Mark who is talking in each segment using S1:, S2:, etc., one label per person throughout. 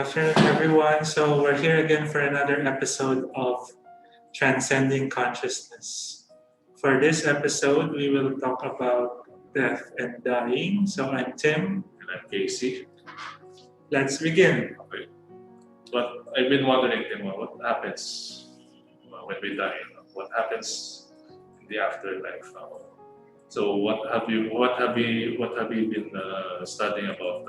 S1: afternoon, everyone. So we're here again for another episode of Transcending Consciousness. For this episode, we will talk about death and dying. So I'm Tim.
S2: And I'm Casey.
S1: Let's begin.
S2: Okay. But I've been wondering, Tim, what happens when we die? What happens in the afterlife? So what have you been studying about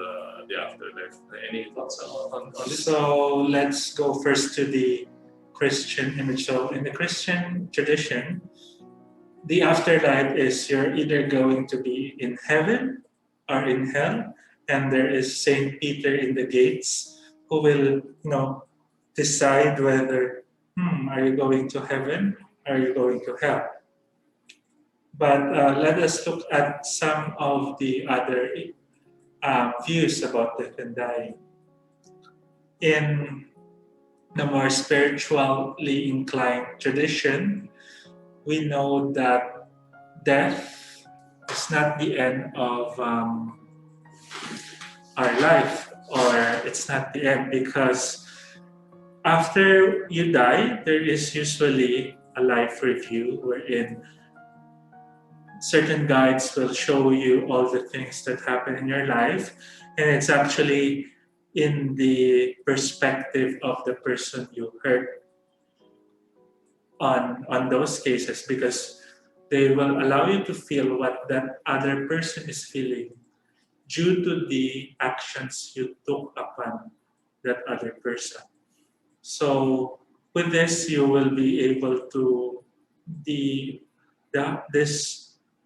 S2: the afterlife? Any thoughts on this?
S1: So let's go first to the Christian image. So in the Christian tradition, the afterlife is you're either going to be in heaven or in hell, and there is Saint Peter in the gates who will, decide whether are you going to heaven or are you going to hell. But let us look at some of the other views about death and dying. In the more spiritually inclined tradition, we know that death is not the end of our life, or it's not the end, because after you die, there is usually a life review wherein certain guides will show you all the things that happen in your life, and it's actually in the perspective of the person you hurt on those cases, because they will allow you to feel what that other person is feeling due to the actions you took upon that other person. So with this, you will be able to this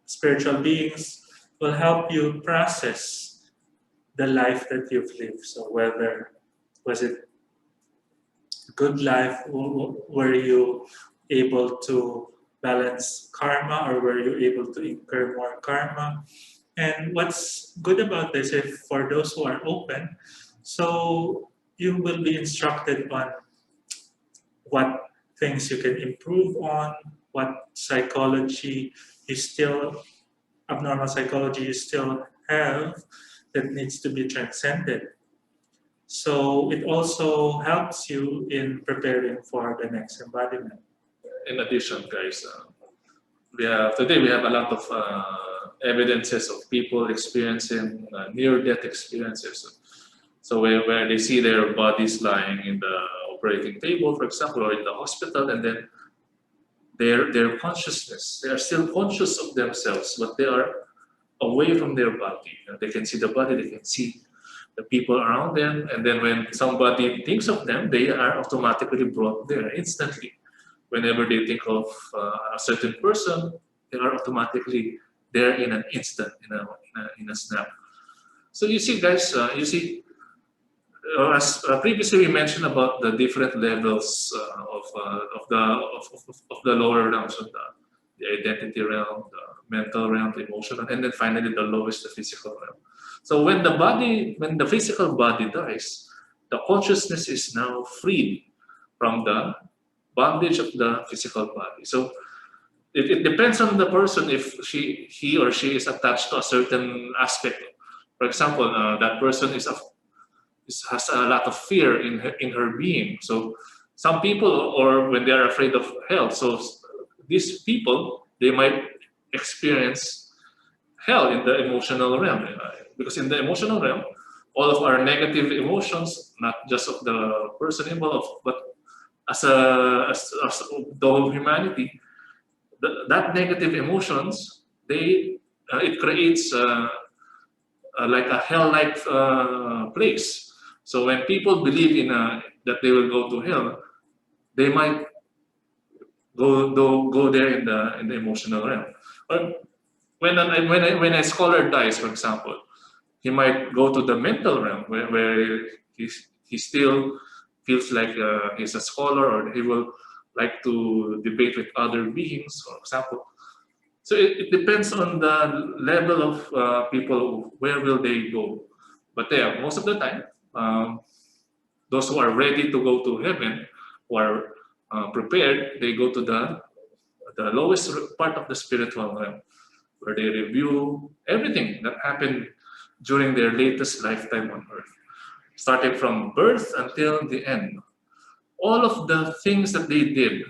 S1: spiritual beings will help you process the life that you've lived. So whether was it a good life, were you able to balance karma, or were you able to incur more karma? And what's good about this, if for those who are open, so you will be instructed on what things you can improve on, what psychology you still, abnormal psychology you still have that needs to be transcended. So it also helps you in preparing for the next embodiment.
S2: In addition, guys, today we have a lot of evidences of people experiencing near-death experiences. So where they see their bodies lying in the operating table, for example, or in the hospital, and then their consciousness, they are still conscious of themselves, but they are away from their body. They can see the body, they can see the people around them, and then when somebody thinks of them, they are automatically brought there instantly. Whenever they think of a certain person, they are automatically there in an instant, in a snap. So you see, guys, as previously we mentioned about the different levels of the lower realms, of the identity realm, the mental realm, the emotional, and then finally the lowest, the physical realm. So when the physical body dies, the consciousness is now freed from the bondage of the physical body. So it depends on the person if he or she is attached to a certain aspect. For example, that person has a lot of fear in her being. So some people, or when they are afraid of hell, so these people, they might experience hell in the emotional realm, because in the emotional realm, all of our negative emotions, not just of the person involved, but as the whole humanity, that negative emotions, it creates like a hell-like place. So when people believe that they will go to hell, they might go there in the emotional realm. Or when a scholar dies, for example, he might go to the mental realm where he still feels like he's a scholar, or he will like to debate with other beings, for example. So it depends on the level of people, where will they go. But yeah, most of the time, those who are ready to go to heaven, who are prepared, they go to the lowest part of the spiritual realm, where they review everything that happened during their latest lifetime on earth. starting from birth until the end. All of the things that they did,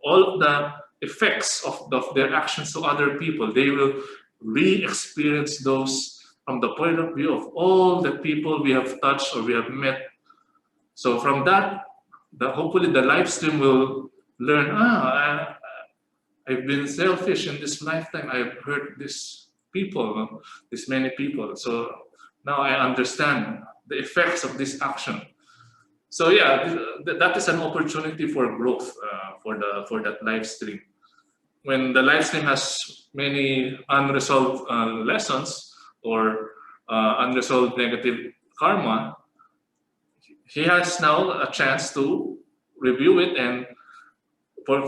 S2: all of the effects of their actions to other people, they will re-experience those from the point of view of all the people we have touched or we have met. So from that, hopefully the live stream will learn, I've been selfish in this lifetime. I've hurt this people, this many people. So now I understand the effects of this action. So yeah, that is an opportunity for growth for that live stream. When the live stream has many unresolved lessons or unresolved negative karma, he has now a chance to review it, and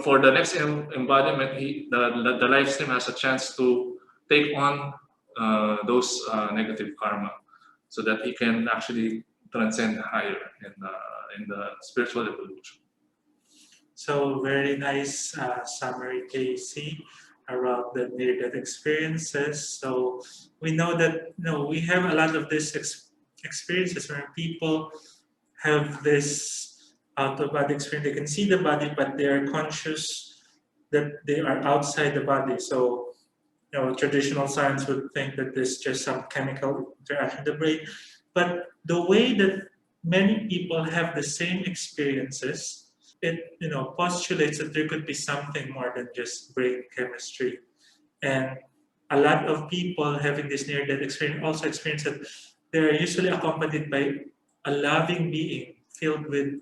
S2: for the next embodiment, the live stream has a chance to take on those negative karma, so that he can actually transcend higher in the spiritual evolution.
S1: So very nice summary, Casey, around the near-death experiences. So we know that we have a lot of these experiences where people have this out-of-body experience. They can see the body, but they are conscious that they are outside the body. So traditional science would think that there's just some chemical interaction in the brain. But the way that many people have the same experiences, it postulates that there could be something more than just brain chemistry. And a lot of people having this near-death experience also experience that they're usually accompanied by a loving being filled with,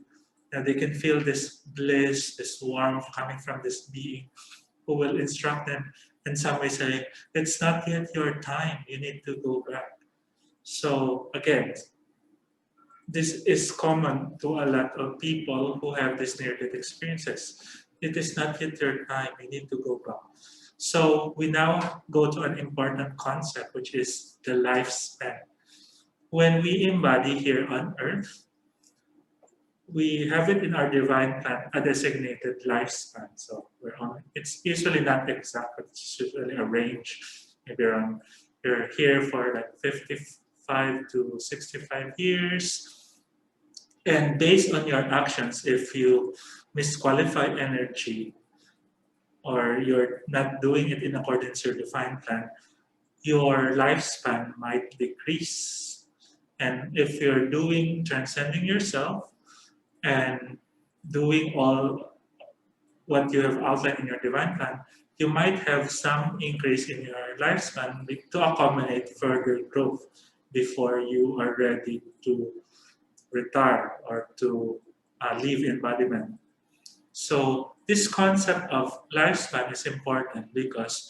S1: they can feel this bliss, this warmth coming from this being who will instruct them in some way, saying, it's not yet your time, you need to go back. So again, this is common to a lot of people who have these near-death experiences. It is not yet your time, you need to go back. So we now go to an important concept, which is the lifespan. When we embody here on Earth, we have it in our divine plan, a designated lifespan. So it's usually not exact, but it's usually a range. Maybe around, you're here for like 55 to 65 years. And based on your actions, if you misqualify energy or you're not doing it in accordance with your divine plan, your lifespan might decrease. And if you're transcending yourself and doing all what you have outlined in your divine plan, you might have some increase in your lifespan to accommodate further growth before you are ready to retire or to leave embodiment. So this concept of lifespan is important because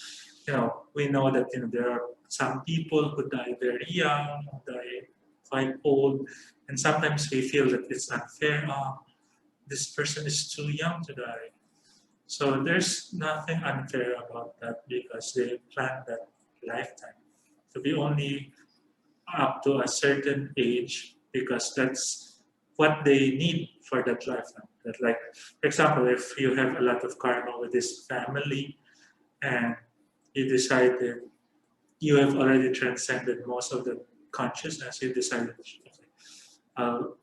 S1: we know that there are some people who die very young, who die quite old, and sometimes we feel that it's unfair. Oh, this person is too young to die. So there's nothing unfair about that because they planned that lifetime to be only up to a certain age because that's what they need for that lifetime. That, like, for example, if you have a lot of karma with this family and you decided you have already transcended most of the consciousness, you decided,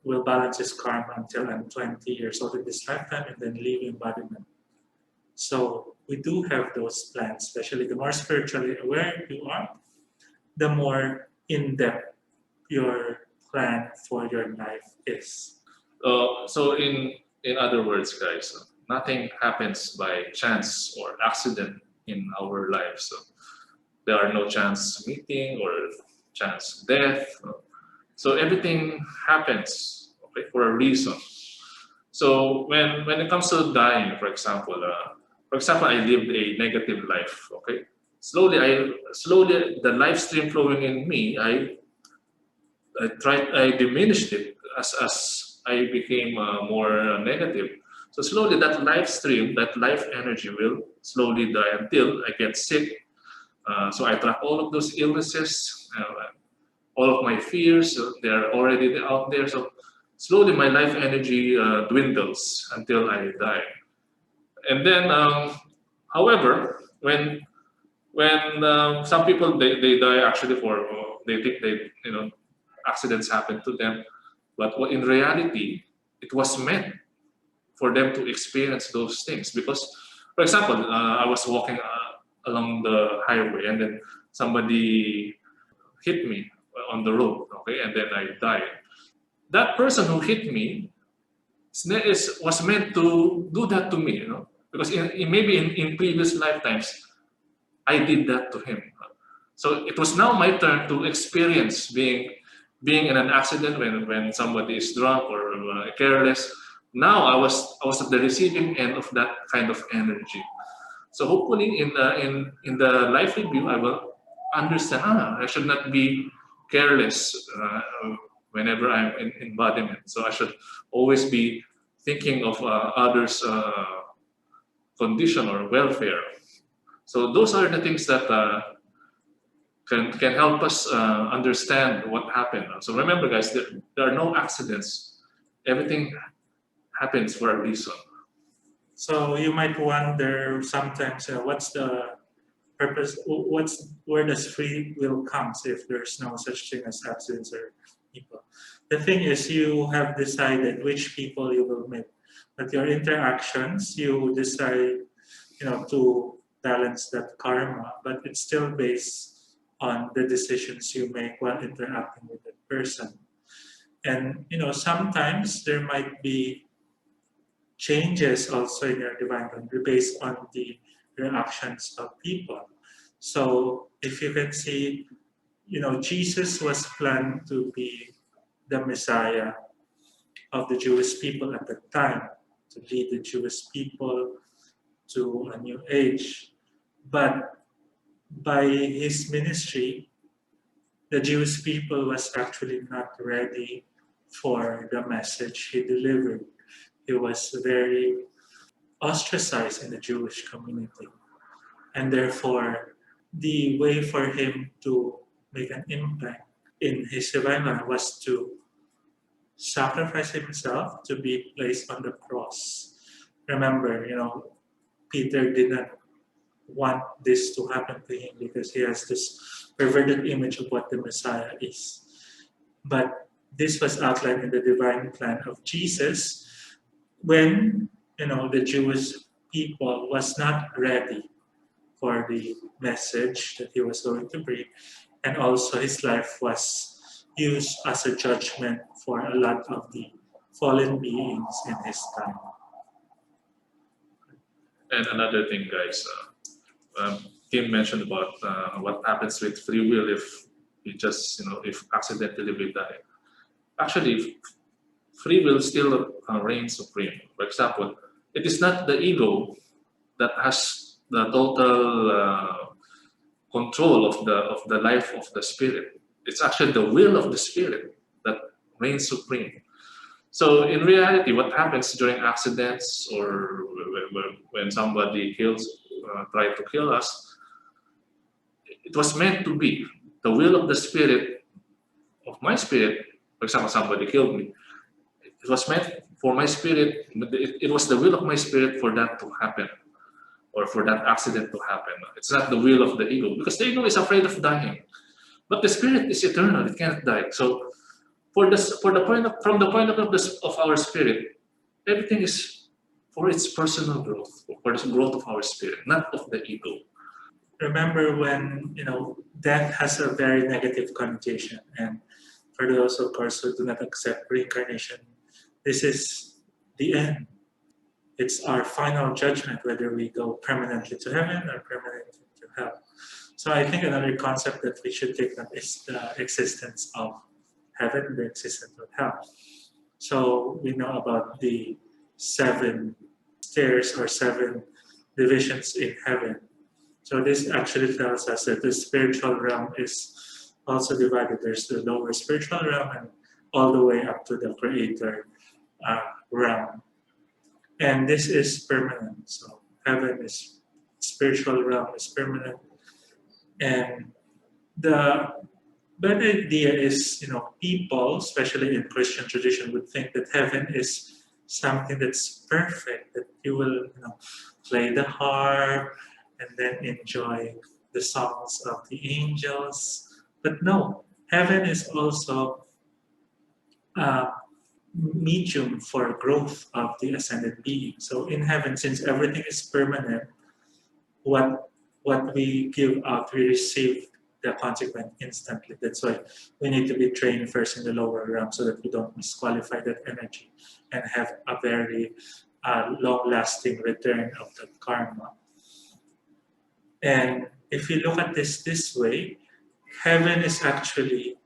S1: we'll balance this karma until I'm 20 years old in this lifetime and then leave embodiment. So we do have those plans, especially the more spiritually aware you are, the more in-depth your plan for your life is.
S2: So in other words, guys, nothing happens by chance or accident in our lives. So there are no chance meeting or chance death. So everything happens, okay, for a reason. So when it comes to dying, for example, I lived a negative life. Okay, slowly the life stream flowing in me, I diminished it as I became more negative. So slowly that life stream, that life energy will slowly die until I get sick. So I track all of those illnesses, all of my fears, they're already out there. So slowly my life energy dwindles until I die. And then, however, when some people they die actually for they think accidents happen to them. But in reality, it was meant for them to experience those things. Because, for example, I was walking along the highway, and then somebody hit me on the road, okay, and then I died. That person who hit me was meant to do that to me, because maybe in previous lifetimes I did that to him. So it was now my turn to experience being in an accident when somebody is drunk or careless. Now I was at the receiving end of that kind of energy. So hopefully in the life review I will understand. I should not be careless whenever I'm in embodiment. So I should always be thinking of others' condition or welfare. So those are the things that can help us understand what happened. So remember, guys, there are no accidents. Everything happens for a reason.
S1: So you might wonder sometimes, what's the purpose? Where does free will comes if there's no such thing as accidents or people? The thing is, you have decided which people you will meet, but your interactions, you decide, to balance that karma, but it's still based on the decisions you make while interacting with that person. And sometimes there might be changes also in your divine boundary based on the reactions of people. So if you can see, Jesus was planned to be the Messiah of the Jewish people at the time, to lead the Jewish people to a new age. But by his ministry, the Jewish people was actually not ready for the message he delivered. He was very ostracized in the Jewish community. And therefore, the way for him to make an impact in his survival was to sacrifice himself to be placed on the cross. Remember, Peter did not want this to happen to him because he has this perverted image of what the Messiah is. But this was outlined in the divine plan of Jesus when, the Jewish people was not ready for the message that he was going to bring, and also his life was used as a judgment for a lot of the fallen beings in his time.
S2: And another thing, guys, Kim mentioned about what happens with free will if we just, if accidentally we die. Actually, free will still reigns supreme. For example, it is not the ego that has the total control of the life of the spirit. It's actually the will of the spirit that reigns supreme. So in reality, what happens during accidents or when somebody try to kill us, it was meant to be the will of the spirit, of my spirit. For example, somebody killed me. It was meant for my spirit, it was the will of my spirit for that to happen, or for that accident to happen. It's not the will of the ego, because the ego is afraid of dying. But the spirit is eternal, it can't die. So from the point of view of our spirit, everything is for its personal growth, for the growth of our spirit, not of the ego.
S1: Remember when, death has a very negative connotation, and for those, of course, who do not accept reincarnation, this is the end. It's our final judgment whether we go permanently to heaven or permanently to hell. So I think another concept that we should take up is the existence of heaven, the existence of hell. So we know about the 7 stairs or 7 divisions in heaven. So this actually tells us that the spiritual realm is also divided. There's the lower spiritual realm and all the way up to the creator realm. And this is permanent. So heaven is spiritual realm is permanent. And the bad idea is, people, especially in Christian tradition, would think that heaven is something that's perfect, that you will, play the harp and then enjoy the songs of the angels. But no, heaven is also medium for growth of the ascended being. So in heaven, since everything is permanent, what we give out, we receive the consequent instantly. That's why we need to be trained first in the lower realm so that we don't misqualify that energy and have a very long-lasting return of that karma. And if you look at this way, heaven is actually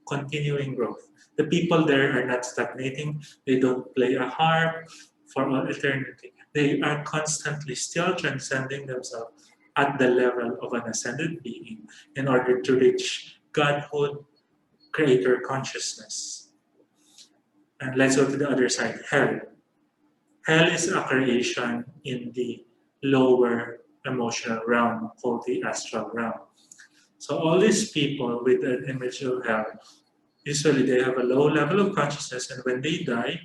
S1: continuing growth. The people there are not stagnating. They don't play a harp for all eternity. They are constantly still transcending themselves at the level of an ascended being in order to reach Godhood, creator consciousness. And let's go to the other side, hell. Hell is a creation in the lower emotional realm called the astral realm. So all these people with an image of hell, usually they have a low level of consciousness, and when they die,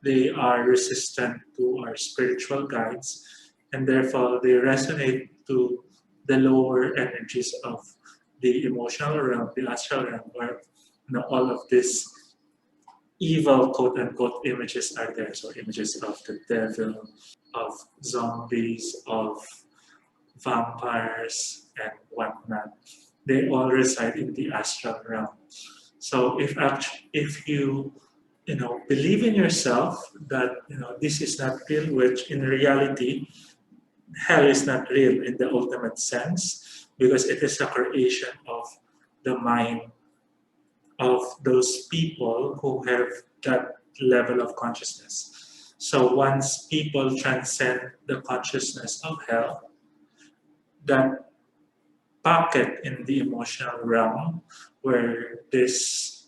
S1: they are resistant to our spiritual guides, and therefore they resonate to the lower energies of the emotional realm, the astral realm, where all of these evil quote unquote images are there. So images of the devil, of zombies, of vampires, and whatnot. They all reside in the astral realm. So if you believe in yourself that this is not real, which in reality hell is not real in the ultimate sense, because it is a creation of the mind of those people who have that level of consciousness. So once people transcend the consciousness of hell, that pocket in the emotional realm where this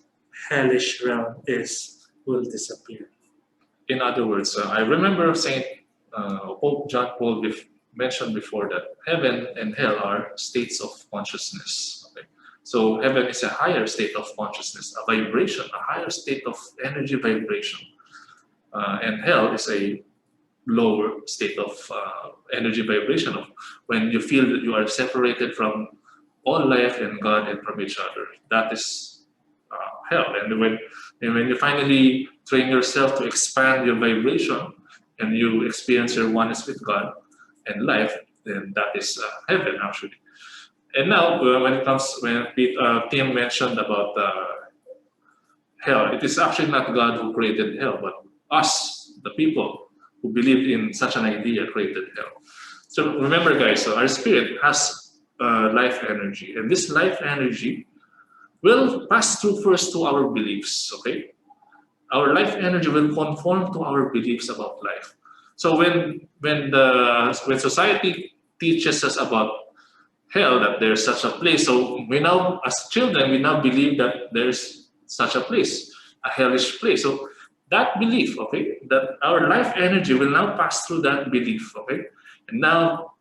S1: hellish realm is will disappear.
S2: In other words, I remember Saint Pope John Paul mentioned before that heaven and hell are states of consciousness. Okay? So heaven is a higher state of consciousness, a vibration, a higher state of energy vibration, and hell is a lower state of energy vibration of when you feel that you are separated from all life and God and from each other. That is hell. And when you finally train yourself to expand your vibration and you experience your oneness with God and life, then that is heaven actually. And now when Tim mentioned about hell, it is actually not God who created hell, but us, the people who believed in such an idea created hell. So remember guys, our spirit has life energy, and this life energy will pass through first to our beliefs, okay? Our life energy will conform to our beliefs about life. So when society teaches us about hell, that there's such a place, so we now, as children, we now believe that there's such a place, a hellish place. So that belief, okay, that our life energy will now pass through that belief, okay? And now,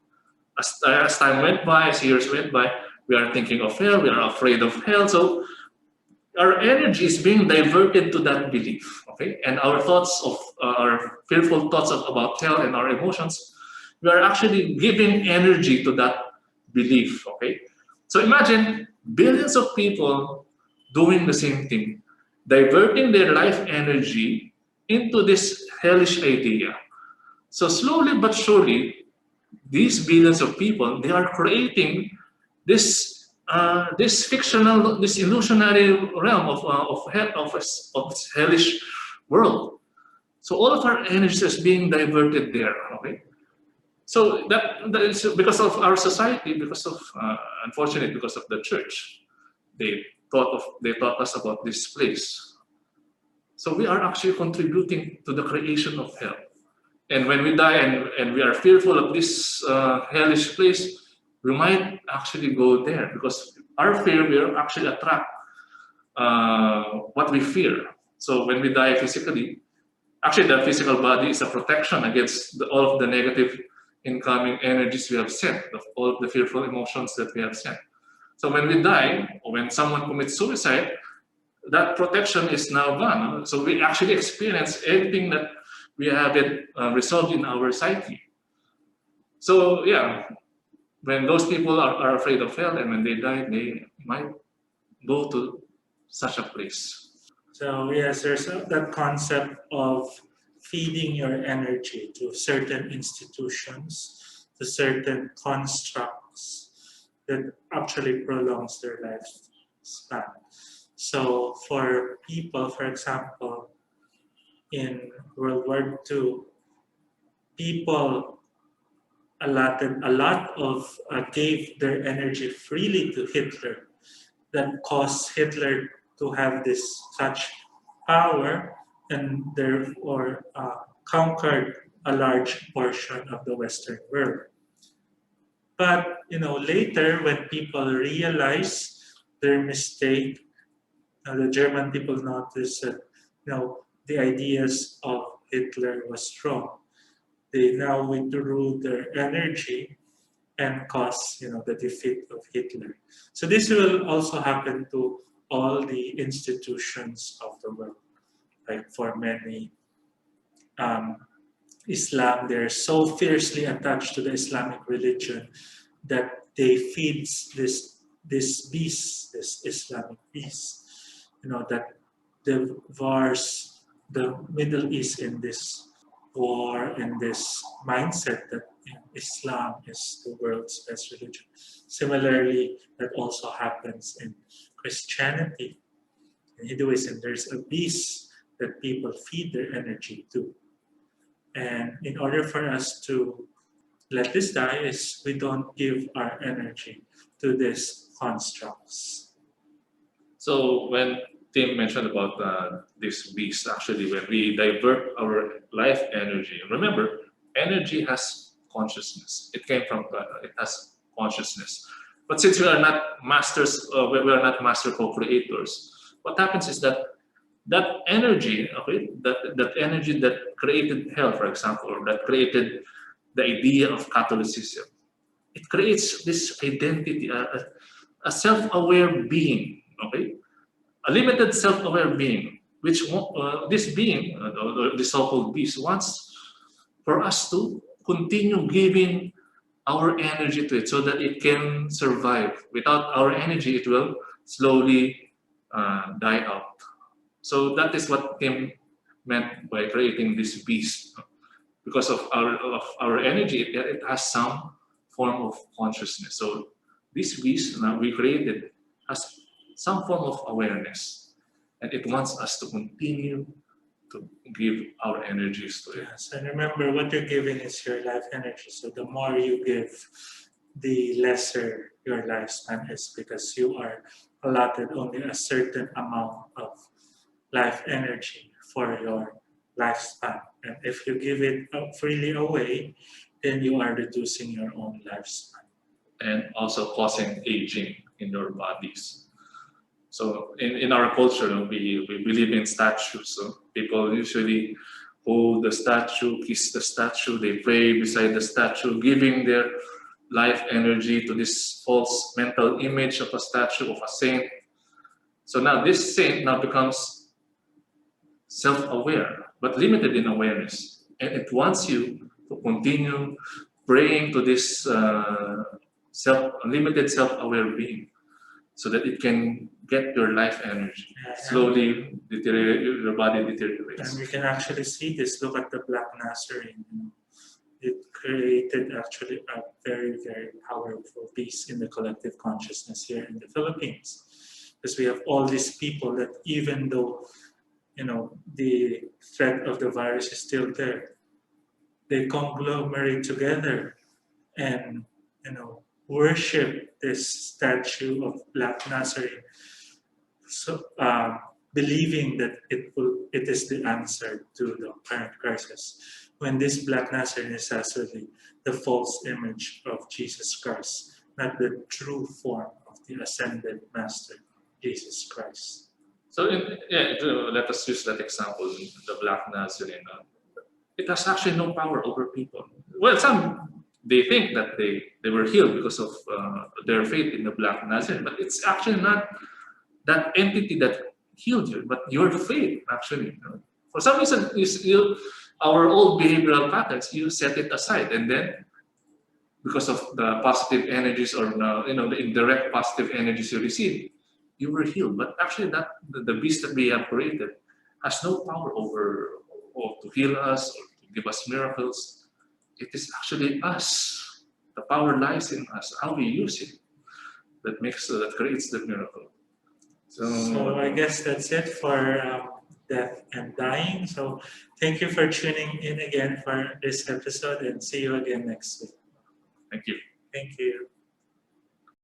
S2: as time went by, as years went by, we are thinking of hell, we are afraid of hell, so our energy is being diverted to that belief, okay? And our thoughts of, our fearful thoughts about hell and our emotions, we are actually giving energy to that belief, okay? So imagine billions of people doing the same thing, diverting their life energy into this hellish idea. So slowly but surely, these billions of people, they are creating this this fictional, this illusionary realm of hellish world. So all of our energy is being diverted there. Okay, so that is because of our society, because of unfortunately because of the church. They taught us about this place. So we are actually contributing to the creation of hell. And when we die and we are fearful of this hellish place, we might actually go there because our fear will actually attract what we fear. So when we die physically, actually the physical body is a protection against all of the negative incoming energies we have sent, of all of the fearful emotions that we have sent. So when we die, or when someone commits suicide, that protection is now gone. So we actually experience everything that we haven't resolved in our psyche. So yeah, when those people are afraid of hell and when they die, they might go to such a place.
S1: So yes, there's that concept of feeding your energy to certain institutions, to certain constructs that actually prolongs their lifespan. So for people, for example, in World War II, people allotted a lot of gave their energy freely to Hitler. That caused Hitler to have this such power and therefore conquered a large portion of the Western world. But later when people realize their mistake, the German people noticed that the ideas of Hitler was wrong. They now withdrew their energy and cause the defeat of Hitler. So this will also happen to all the institutions of the world. Like for many, um, Islam, they're so fiercely attached to the Islamic religion that they feed this beast, this Islamic beast, that devours the Middle East in this war, in this mindset that Islam is the world's best religion. Similarly, that also happens in Christianity. In Hinduism, there's a beast that people feed their energy to. And in order for us to let this die, is we don't give our energy to these constructs.
S2: So when Tim mentioned about this beast, actually, when we divert our life energy, remember, energy has consciousness. It came from God. It has consciousness. But since we are not masters, we are not master co-creators. What happens is that energy, okay, that energy that created hell, for example, or that created the idea of Catholicism, it creates this identity, a self-aware being, okay, a limited self-aware being, which this being, the so-called beast, wants for us to continue giving our energy to it so that it can survive. Without our energy, it will slowly die out. So that is what Kim meant by creating this beast. Because of our energy, it has some form of consciousness. So this beast that we created has some form of awareness, and it wants us to continue to give our energies to it.
S1: Yes, and remember what you're giving is your life energy. So the more you give, the lesser your lifespan is because you are allotted only a certain amount of life energy for your lifespan. And if you give it freely away, then you are reducing your own lifespan.
S2: And also causing aging in your bodies. So in our culture, we believe in statues. So people usually hold the statue, kiss the statue, they pray beside the statue, giving their life energy to this false mental image of a statue of a saint. So now this saint now becomes self-aware, but limited in awareness. And it wants you to continue praying to this limited self-aware being so that it can get your life energy. Slowly, your body deteriorates.
S1: And we can actually see this. Look at the Black Nazarene. It created actually a very, very powerful piece in the collective consciousness here in the Philippines. Because we have all these people that even though the threat of the virus is still there, they conglomerate together and worship this statue of Black Nazarene, so believing that it is the answer to the current crisis. When this Black Nazarene is actually the false image of Jesus Christ, not the true form of the ascended Master, Jesus Christ.
S2: So let us use that example, the Black Nazarene. It has actually no power over people. Well, they think that they were healed because of their faith in the Black Nazarene, but it's actually not that entity that healed you, but your faith actually. For some reason, our old behavioral patterns, you set it aside, and then because of the positive energies or the indirect positive energies you receive, you were healed. But actually, that the beast that we have created has no power over or to heal us or to give us miracles. It is actually us. The power lies in us, how we use it, that creates the miracle.
S1: So I guess that's it for death and dying. So thank you for tuning in again for this episode, and see you again next week.
S2: Thank you.
S1: Thank you.